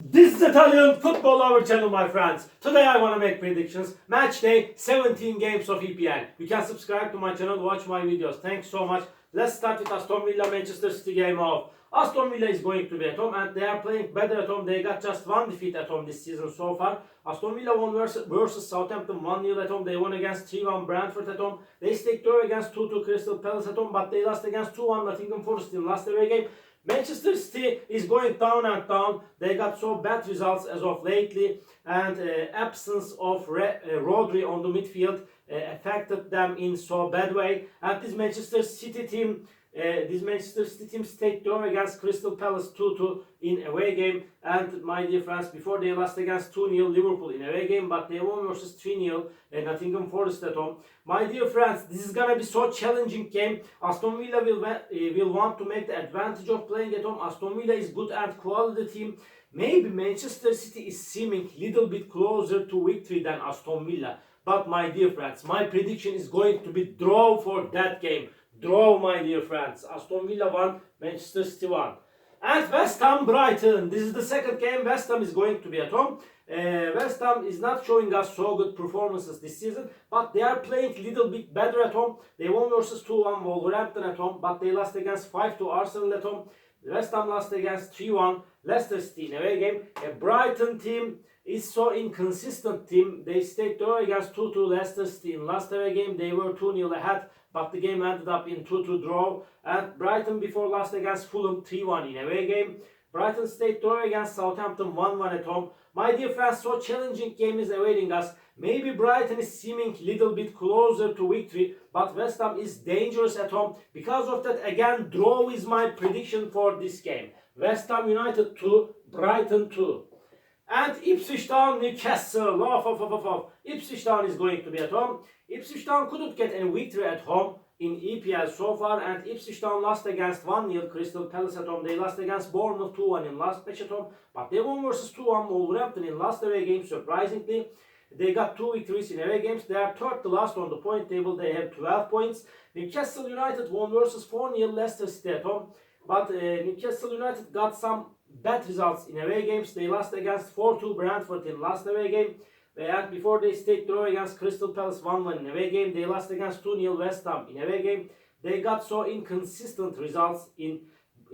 This is Italian football our channel, my friends. Today I want to make predictions. Match day, 17 games of EPL. You can subscribe to my channel, watch my videos. Thanks so much. Let's start with Aston Villa Manchester City game off. Aston Villa is going to be at home and they are playing better at home. They got just one defeat at home this season so far. Aston Villa won versus Southampton 1-0 at home. They won against 3-1 Brentford at home. They stayed draw against 2-2 Crystal Palace at home, but they lost against 2-1 Nottingham Forest in last away game. Manchester City is going down and down. They got so bad results as of lately, and absence of Rodri on the midfield affected them in so bad way. And this Manchester City team stayed draw against Crystal Palace 2-2 in away game. And my dear friends, before they lost against 2-0 Liverpool in away game, but they won versus 3-0 Nottingham Forest at home. My dear friends, this is gonna be so challenging game. Aston Villa will want to make the advantage of playing at home. Aston Villa is good and quality team. Maybe Manchester City is seeming little bit closer to victory than Aston Villa. But my dear friends, my prediction is going to be draw for that game. Draw, my dear friends. Aston Villa 1, Manchester City 1. And West Ham Brighton. This is the second game. West Ham is going to be at home. West Ham is not showing us so good performances this season, but they are playing a little bit better at home. They won versus 2-1 Wolverhampton at home, but they lost against 5-2 Arsenal at home. West Ham lost against 3-1 Leicester City in away game. A Brighton team is so inconsistent team. They stayed draw against 2-2 Leicester City in last away game. They were 2-0 ahead, but the game ended up in 2-2 draw. And Brighton before lost against Fulham 3-1 in away game. Brighton stayed draw against Southampton 1-1 at home. My dear friends, so challenging game is awaiting us. Maybe Brighton is seeming little bit closer to victory, but West Ham is dangerous at home. Because of that, again, draw is my prediction for this game. West Ham United 2, Brighton 2. And Ipswich Town, Newcastle. Ipswich Town is going to be at home. Ipswich Town couldn't get any victory at home in EPL so far, and Ipswich Town lost against 1-0 Crystal Palace at home. They lost against Bournemouth 2-1 in last match at home, but they won versus 2-1 Wolverhampton in last away game. Surprisingly, they got 2 victories in away games. They are third to last on the point table. They have 12 points. Newcastle United won versus 4-0 Leicester City at home, but Newcastle United got some bad results in away games. They lost against 4-2 Brentford in last away game. And before they stayed draw against Crystal Palace 1-1 in away game. They lost against 2-0 West Ham in away game. They got so inconsistent results in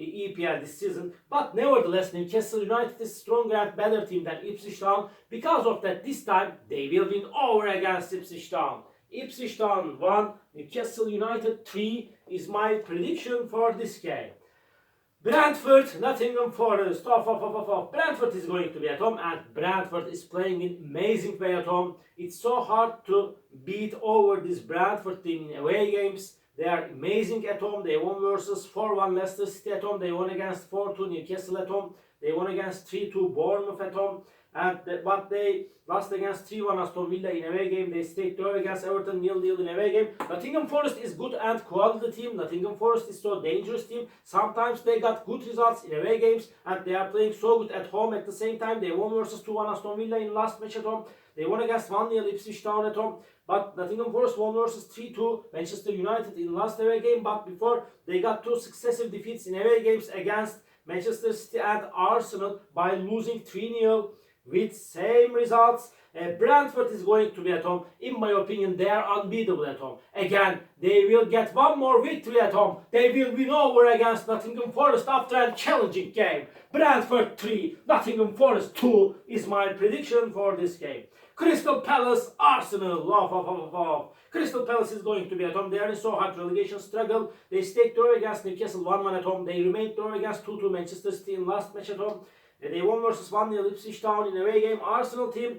EPL this season. But nevertheless, Newcastle United is stronger and better team than Ipswich Town. Because of that, this time they will win over against Ipswich Town. Ipswich Town 1, Newcastle United 3 is my prediction for this game. Brentford, Nottingham Forest. Brentford is going to be at home, and Brentford is playing in amazing way at home. It's so hard to beat over this Brentford team in away games. They are amazing at home. They won versus 4-1 Leicester City at home. They won against 4-2 Newcastle at home. They won against 3-2 Bournemouth at home. But they lost against 3-1 Aston Villa in away game. They stayed draw against Everton 0-0 in away game. Nottingham Forest is good and quality team. Nottingham Forest is so dangerous team. Sometimes they got good results in away games, and they are playing so good at home at the same time. They won versus 2-1 Aston Villa in last match at home. They won against 1-0 Ipswich Town at home. But Nottingham Forest won versus 3-2 Manchester United in last away game. But before, they got 2 successive defeats in away games against Manchester City and Arsenal by losing 3-0 with same results. Brentford is going to be at home. In my opinion, they are unbeatable at home. Again, they will get one more victory at home. They will win over against Nottingham Forest after a challenging game. Brentford 3, Nottingham Forest 2 is my prediction for this game. Crystal Palace, Arsenal. Crystal Palace is going to be at home. They are in so hard relegation struggle. They stayed draw against Newcastle 1-1 at home. They remained draw against 2-2 Manchester City in last match at home. They won versus 1-0 Ipswich Town in away game. Arsenal team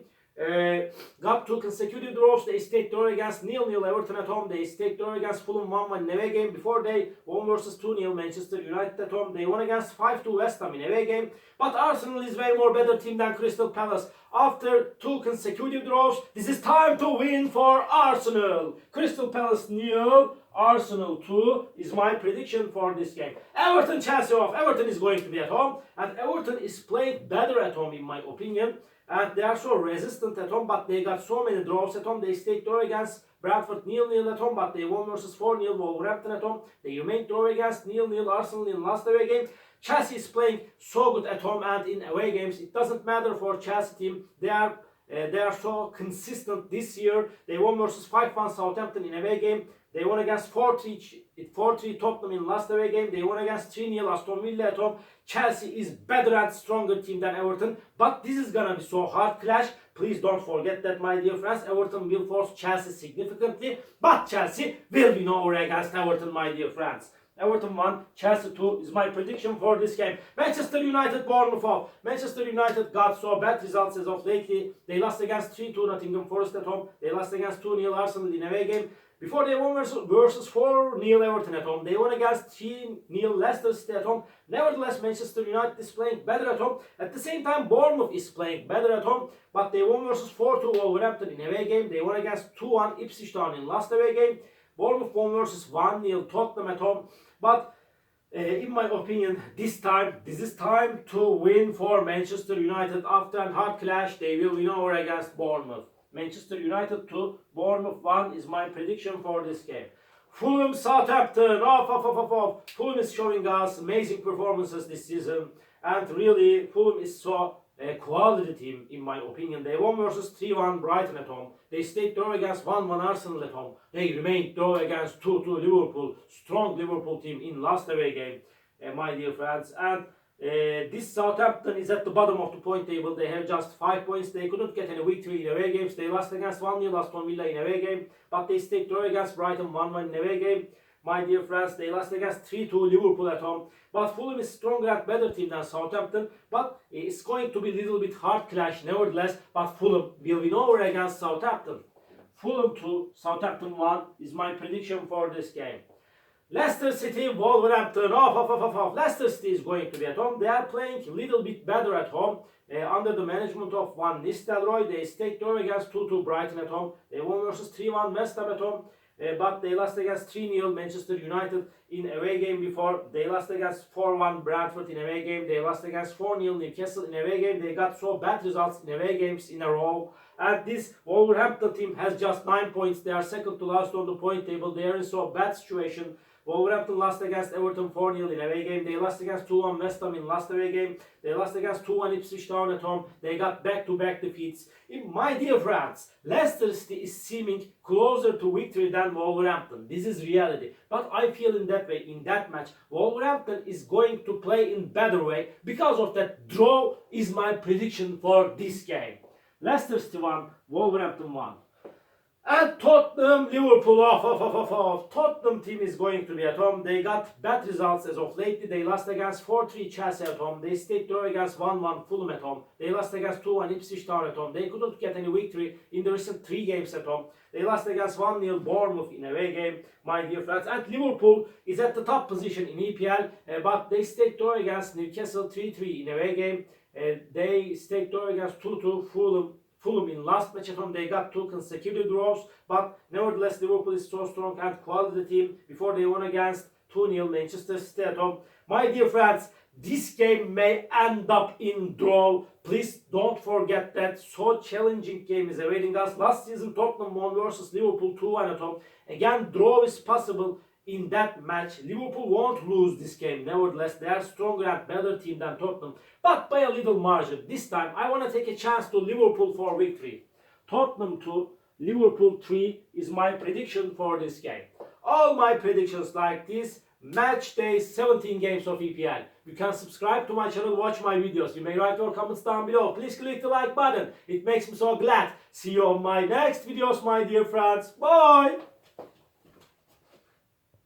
got 2 consecutive draws. They stayed draw against 0-0 Everton at home. They stayed draw against Fulham 1-1 in away game. Before they won versus 2-0 Manchester United at home. They won against 5-2 West Ham in away game. But Arsenal is way more better team than Crystal Palace. After 2 consecutive draws, this is time to win for Arsenal. Crystal Palace 0, Arsenal 2 is my prediction for this game. Everton Chelsea off. Everton is going to be at home, and Everton is playing better at home in my opinion. And they are so resistant at home, but they got so many draws at home. They stayed draw against Brentford 0-0 at home, but they won versus 4-0 Wolverhampton at home. They remained draw against 0-0 Arsenal in last away game. Chelsea is playing so good at home and in away games. It doesn't matter for Chelsea team. They are so consistent this year. They won versus 5-1 Southampton in away game. They won against 4-3 Tottenham in last away game. They won against 3-0 Aston Villa at home. Chelsea is better and stronger team than Everton. But this is gonna be so hard clash. Please don't forget that, my dear friends. Everton will force Chelsea significantly. But Chelsea will win over against Everton, my dear friends. Everton 1, Chelsea 2 is my prediction for this game. Manchester United, Bournemouth off. Manchester United got so bad results as of lately. They lost against 3-2 Nottingham Forest at home. They lost against 2-0 Arsenal in away game. Before they won versus 4-0 Everton at home. They won against 3-0 Leicester City at home. Nevertheless, Manchester United is playing better at home. At the same time, Bournemouth is playing better at home. But they won versus 4-2 Wolverhampton in away game. They won against 2-1 Ipswich Town in last away game. Bournemouth won versus 1-0 Tottenham at home. But in my opinion, this is time to win for Manchester United. After a hard clash, they will win over against Bournemouth. Manchester United 2, Bournemouth 1 is my prediction for this game. Fulham, Southampton, off. Fulham is showing us amazing performances this season. And really, Fulham is so a quality team, in my opinion. They won versus 3-1 Brighton at home. They stayed draw against 1-1 Arsenal at home. They remained draw against 2-2 Liverpool. Strong Liverpool team in last away game, my dear friends. And this Southampton is at the bottom of the point table. They have just 5 points. They couldn't get any victory in away games. They lost against 1-0 Aston Villa in away game. But they stayed draw against Brighton 1-1 in away game. My dear friends, they lost against 3-2 Liverpool at home. But Fulham is stronger and better team than Southampton. But it's going to be a little bit hard clash nevertheless. But Fulham will win over against Southampton. Fulham 2, Southampton 1 is my prediction for this game. Leicester City, Wolverhampton, off. Leicester City is going to be at home. They are playing a little bit better at home. Under the management of Van Nistelrooy, they stayed draw against 2-2 Brighton at home. They won versus 3-1 West Ham at home. But they lost against 3-0 Manchester United in away game before. They lost against 4-1 Brentford in away game. They lost against 4-0 Newcastle in away game. They got so bad results in away games in a row. And this Wolverhampton team has just 9 points. They are second to last on the point table. They are in so bad situation. Wolverhampton lost against Everton 4-0 in away game. They lost against 2-1 West Ham in last away game. They lost against 2-1 Ipswich Town at home. They got back-to-back defeats. My dear friends, Leicester City is seeming closer to victory than Wolverhampton. This is reality. But I feel in that way, in that match, Wolverhampton is going to play in better way. Because of that, draw is my prediction for this game. Leicester City 1, Wolverhampton 1. And Tottenham, Liverpool off. Tottenham team is going to be at home. They got bad results as of lately. They lost against 4-3 Chelsea at home. They stayed draw against 1-1 Fulham at home. They lost against 2-1 Ipswich Town at home. They couldn't get any victory in the recent 3 games at home. They lost against 1-0 Bournemouth in away game, my dear friends. And Liverpool is at the top position in EPL, but they stayed draw against Newcastle 3-3 in away game. They stayed draw against 2-2 Fulham in last match at home. They got 2 consecutive draws, but nevertheless Liverpool is so strong and quality team before they won against 2-0 Manchester City at home. My dear friends, this game may end up in draw. Please don't forget that so challenging game is awaiting us. Last season Tottenham won versus Liverpool 2-1 at home. Again, draw is possible in that match. Liverpool won't lose this game. Nevertheless, they are stronger and better team than Tottenham, but by a little margin. This time, I want to take a chance to Liverpool for victory. Tottenham 2, Liverpool 3 is my prediction for this game. All my predictions like this, match day 17 games of EPL. You can subscribe to my channel, watch my videos. You may write your comments down below. Please click the like button. It makes me so glad. See you on my next videos, my dear friends. Bye!